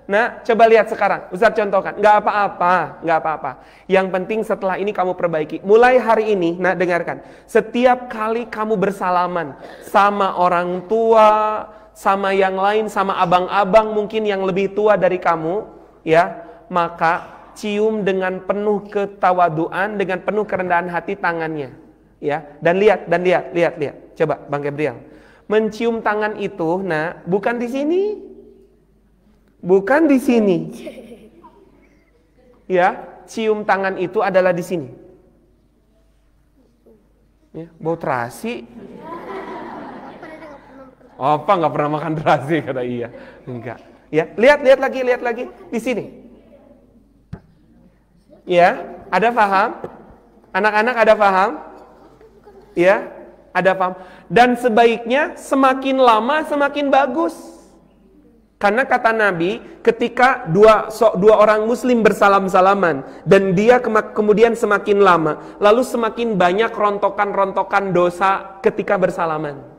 Nah, coba lihat sekarang. Ustaz contohkan. Nggak apa-apa. Yang penting setelah ini kamu perbaiki. Mulai hari ini, nah dengarkan. Setiap kali kamu bersalaman sama orang tua, sama yang lain, sama abang-abang mungkin yang lebih tua dari kamu, ya, maka cium dengan penuh ketawaduan, dengan penuh kerendahan hati tangannya, ya. Dan lihat. Coba Bang Gabriel. Mencium tangan itu, nah, bukan di sini. Ya, cium tangan itu adalah di sini. Ya, bau terasi. Apa nggak pernah makan terasi? Kata iya. Enggak. Ya, lihat lagi di sini. Ya, ada paham? Anak-anak ada paham? Ya, ada paham. Dan sebaiknya semakin lama semakin bagus. Karena kata Nabi, ketika dua orang muslim bersalam-salaman dan dia kemudian semakin lama, lalu semakin banyak rontokan-rontokan dosa ketika bersalaman.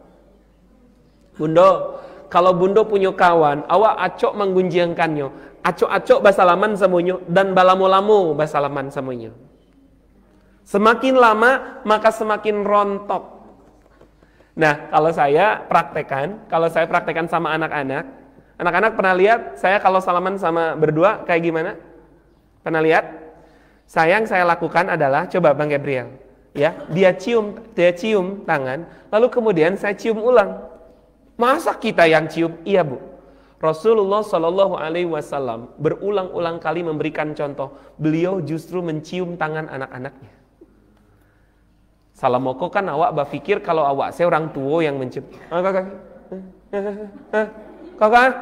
Bundo, kalau Bundo punya kawan, awak acok menggunjingkannya, acok-acok basalaman semuanya dan balamu-lamu basalaman semuanya. Semakin lama maka semakin rontok. Nah, kalau saya praktekkan sama anak-anak pernah lihat saya kalau salaman sama berdua kayak gimana? Pernah lihat? Yang saya lakukan adalah, coba Bang Gabriel, ya, dia cium tangan, lalu kemudian saya cium ulang. Masa kita yang cium? Iya, Bu. Rasulullah Shallallahu Alaihi Wasallam berulang-ulang kali memberikan contoh. Beliau justru mencium tangan anak-anaknya. Salamoko kan awak berpikir kalau awak saya orang tua yang mencium. Kakak,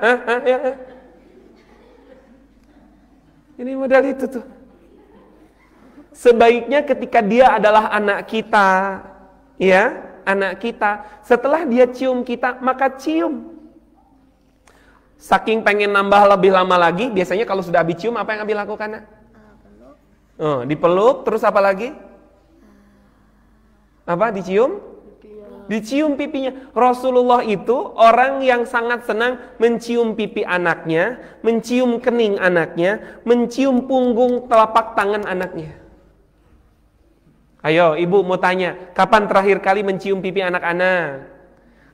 ini modal itu tuh. Sebaiknya ketika dia adalah anak kita, ya, anak kita, setelah dia cium kita, maka cium. Saking pengen nambah lebih lama lagi, biasanya kalau sudah habis cium, apa yang Abi lakukan? Dipeluk, terus apa lagi? Apa? Dicium? Dicium pipinya. Rasulullah itu orang yang sangat senang mencium pipi anaknya, mencium kening anaknya, mencium punggung telapak tangan anaknya. Ayo, ibu mau tanya, kapan terakhir kali mencium pipi anak-anak?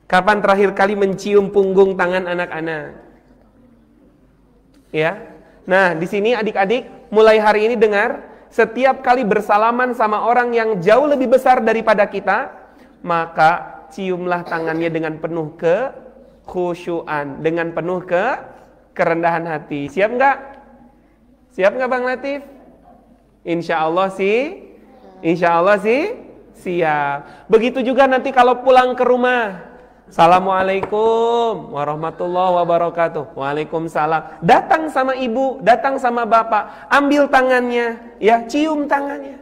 Kapan terakhir kali mencium punggung tangan anak-anak? Ya. Nah, di sini adik-adik, mulai hari ini dengar, setiap kali bersalaman sama orang yang jauh lebih besar daripada kita, maka ciumlah tangannya dengan penuh kekhusyuan, dengan penuh kerendahan hati. Siap nggak? Siap nggak Bang Latif? Insya Allah sih siap. Begitu juga nanti kalau pulang ke rumah. Assalamualaikum warahmatullahi wabarakatuh. Waalaikumsalam. Datang sama ibu, datang sama bapak, ambil tangannya, ya, cium tangannya.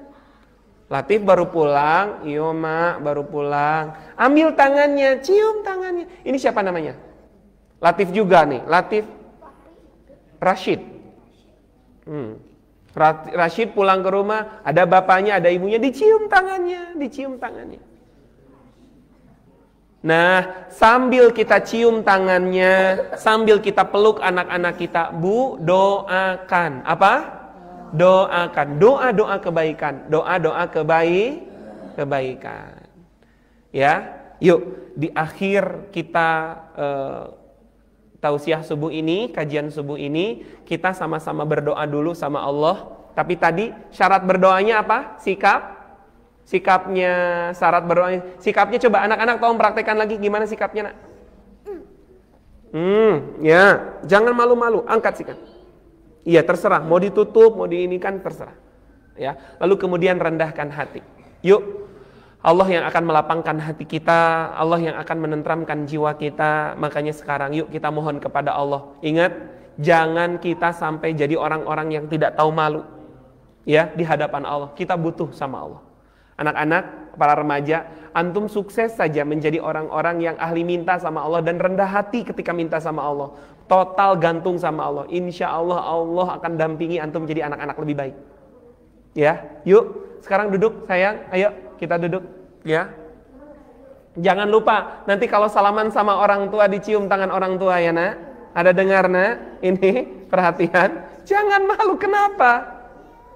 Latif baru pulang, iya mak baru pulang. Ambil tangannya, cium tangannya. Ini siapa namanya? Latif juga nih, Latif Rashid. Rashid pulang ke rumah, ada bapaknya, ada ibunya, dicium tangannya. Nah, sambil kita cium tangannya, sambil kita peluk anak-anak kita, Bu, doakan. Apa? Doakan. Doa-doa kebaikan. Doa-doa kebaikan. Ya, yuk di akhir kita tausiah subuh ini, kajian subuh ini, kita sama-sama berdoa dulu sama Allah. Tapi tadi syarat berdoanya apa? Sikapnya, syarat berdoanya. Sikapnya coba anak-anak tolong praktekkan lagi gimana sikapnya, Nak? Ya, jangan malu-malu, angkat sikap. Iya, terserah, mau ditutup, mau diinikan, terserah. Ya, lalu kemudian rendahkan hati. Yuk, Allah yang akan melapangkan hati kita, Allah yang akan menenteramkan jiwa kita. Makanya sekarang yuk kita mohon kepada Allah. Ingat, jangan kita sampai jadi orang-orang yang tidak tahu malu. Ya, di hadapan Allah. Kita butuh sama Allah. Anak-anak, para remaja, antum sukses saja menjadi orang-orang yang ahli minta sama Allah dan rendah hati ketika minta sama Allah. Total gantung sama Allah. Insya Allah, Allah akan dampingi antum menjadi anak-anak lebih baik. Ya, yuk sekarang duduk sayang, ayo kita duduk. Ya, jangan lupa nanti kalau salaman sama orang tua dicium tangan orang tua ya nak. Ada dengar nak? Ini perhatian. Jangan malu, kenapa?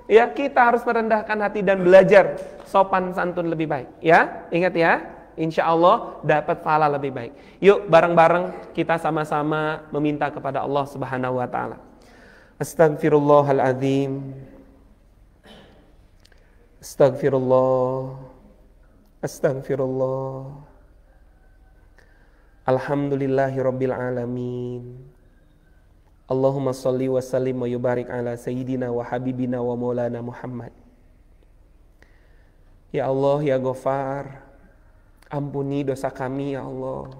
Ya, kita harus merendahkan hati dan belajar sopan santun lebih baik. Ya, ingat ya. Insya Allah dapat pahala lebih baik. Yuk bareng-bareng kita sama-sama meminta kepada Allah Subhanahu Wa Taala. Astagfirullahaladzim. Astagfirullah. Astagfirullah. Alhamdulillahirabbil alamin. Allahumma shalli wa sallim wa yubarik ala sayyidina wa habibina wa maulana Muhammad. Ya Allah, ya Ghafar, ampuni dosa kami ya Allah.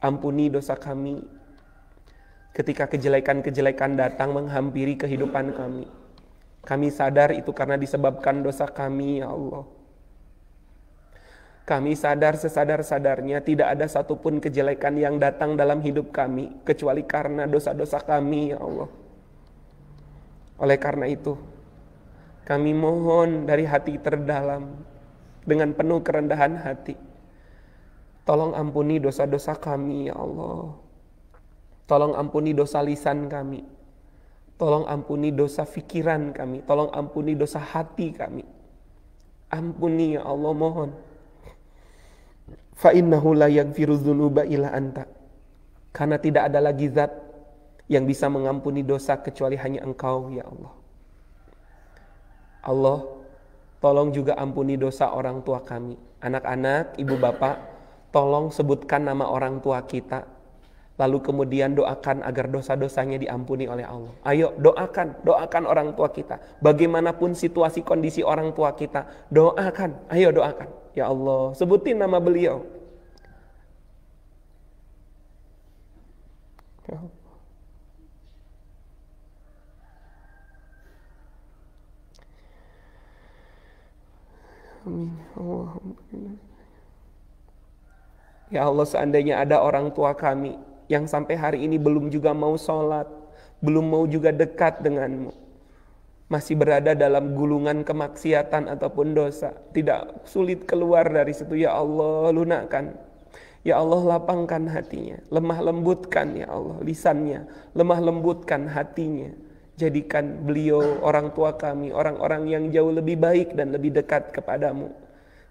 Ampuni dosa kami ketika kejelekan-kejelekan datang menghampiri kehidupan kami. Kami sadar itu karena disebabkan dosa kami ya Allah. Kami sadar sesadar-sadarnya tidak ada satupun kejelekan yang datang dalam hidup kami kecuali karena dosa-dosa kami ya Allah. Oleh karena itu kami mohon dari hati terdalam dengan penuh kerendahan hati, tolong ampuni dosa-dosa kami ya Allah. Tolong ampuni dosa lisan kami. Tolong ampuni dosa fikiran kami. Tolong ampuni dosa hati kami. Ampuni ya Allah, mohon. Fa innahu la yaghfiru dzunuba illa anta. Karena tidak ada lagi zat yang bisa mengampuni dosa kecuali hanya Engkau ya Allah. Allah, tolong juga ampuni dosa orang tua kami. Anak-anak, ibu bapak, tolong sebutkan nama orang tua kita. Lalu kemudian doakan agar dosa-dosanya diampuni oleh Allah. Ayo doakan orang tua kita. Bagaimanapun situasi kondisi orang tua kita, doakan, ayo doakan. Ya Allah, sebutin nama beliau. Ya Allah. Amin. Ya Allah, seandainya ada orang tua kami yang sampai hari ini belum juga mau sholat, belum mau juga dekat denganmu, masih berada dalam gulungan kemaksiatan ataupun dosa, tidak sulit keluar dari situ, ya Allah lunakkan. Ya Allah, lapangkan hatinya, lemah lembutkan ya Allah lisannya, lemah lembutkan hatinya. Jadikan beliau, orang tua kami, orang-orang yang jauh lebih baik dan lebih dekat kepadamu.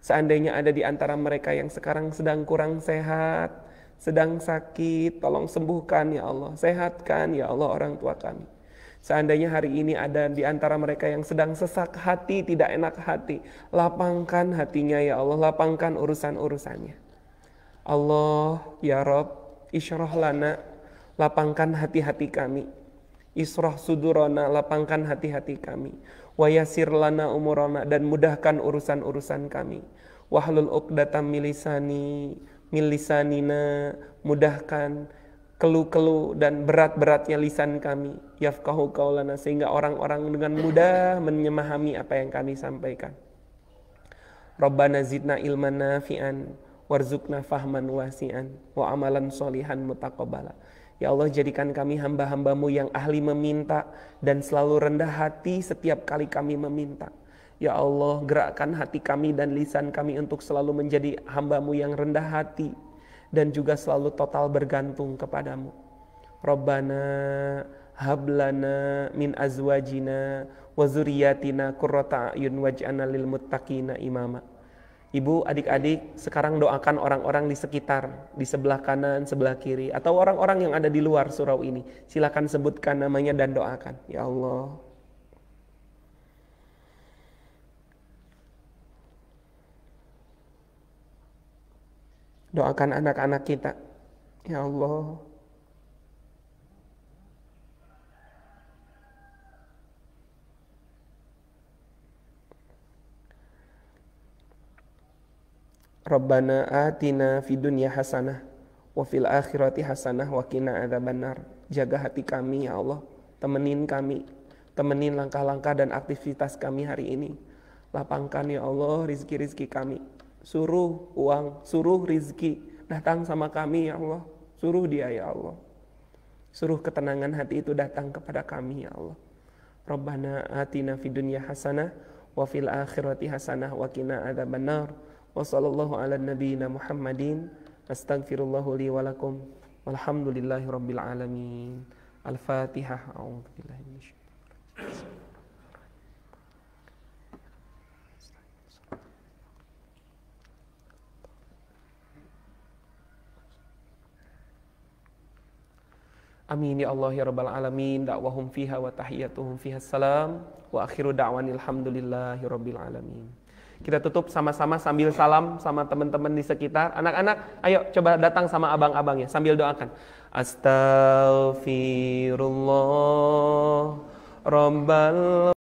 Seandainya ada di antara mereka yang sekarang sedang kurang sehat, sedang sakit, tolong sembuhkan ya Allah, sehatkan ya Allah orang tua kami. Seandainya hari ini ada di antara mereka yang sedang sesak hati, tidak enak hati, lapangkan hatinya ya Allah, lapangkan urusan-urusannya. Allah ya Rabb, isyrah lana, lapangkan hati-hati kami. Israh sudurana, lapangkan hati-hati kami. Wa yassir lana umurana, dan mudahkan urusan-urusan kami. Wahlul uqdatam milisanina, mudahkan keluh-keluh dan berat-beratnya lisan kami. Yafqahu qaulana, sehingga orang-orang dengan mudah memahami apa yang kami sampaikan. Rabbana zidna ilman nafi'an warzuqna fahman wasi'an wa amalan sholihan mutaqabbala. Ya Allah, jadikan kami hamba-hambamu yang ahli meminta dan selalu rendah hati setiap kali kami meminta. Ya Allah, gerakkan hati kami dan lisan kami untuk selalu menjadi hamba-Mu yang rendah hati dan juga selalu total bergantung kepadamu. Rabbana hablana min azwajina wa zuriyatina qurrata a'yun waj'alna lil muttaqina imama. Ibu, adik-adik, sekarang doakan orang-orang di sekitar, di sebelah kanan, sebelah kiri, atau orang-orang yang ada di luar surau ini. Silakan sebutkan namanya dan doakan. Ya Allah. Doakan anak-anak kita. Ya Allah. Rabbana atina fid dunya hasanah wa fil akhirati hasanah wa qina adzabannar. Jaga hati kami ya Allah. Temenin kami. Temenin langkah-langkah dan aktivitas kami hari ini. Lapangkan ya Allah rizki-rizki kami. Suruh uang, suruh rizki datang sama kami ya Allah. Suruh dia ya Allah. Suruh ketenangan hati itu datang kepada kami ya Allah. Rabbana atina fid dunya hasanah wa fil akhirati hasanah wa qina adzabannar. Wa sallallahu ala nabiyyina Muhammadin. Astaghfirullahu li wa lakum. Walhamdulillahi rabbil alamin. Al-Fatihah. A'udzu billahi minasyaitonir rajim. Amin ya Allah ya rabbal alamin. Da'wahum fiha wa tahiyyatuhum fiha salam. Wa akhiru da'wanil hamdulillahi rabbil alamin. Kita tutup sama-sama sambil salam sama teman-teman di sekitar. Anak-anak, ayo coba datang sama abang-abangnya sambil doakan. Astaghfirullah rabbal